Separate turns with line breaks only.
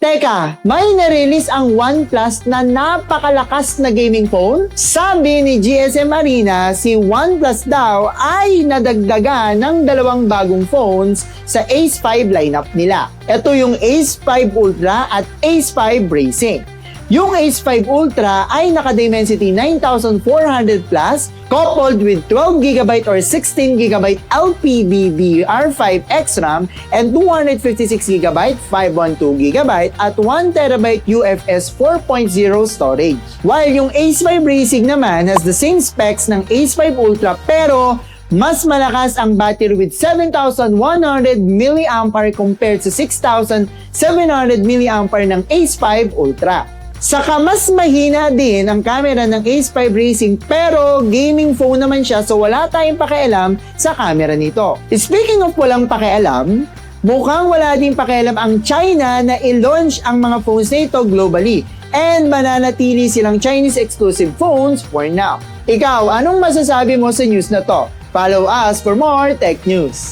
Teka, may na-release ang OnePlus na napakalakas na gaming phone? Sabi ni GSM Arena, si OnePlus daw ay nadagdagan ng dalawang bagong phones sa Ace 5 lineup nila. Ito yung Ace 5 Ultra at Ace 5 Racing. Yung Ace 5 Ultra ay naka-Dimensity 9400 Plus coupled with 12GB or 16GB LPDDR5 XRAM and 256GB 512GB at 1TB UFS 4.0 storage. While yung Ace 5 Racing naman has the same specs ng Ace 5 Ultra pero mas malakas ang battery with 7,100 mAh compared sa 6,700 mAh ng Ace 5 Ultra. Saka mas mahina din ang camera ng Ace 5 Racing pero gaming phone naman siya so wala tayong pakialam sa camera nito. Speaking of walang pakialam, mukhang wala din pakialam ang China na i-launch ang mga phones na ito globally and mananatili silang Chinese exclusive phones for now. Ikaw, anong masasabi mo sa news na to? Follow us for more tech news.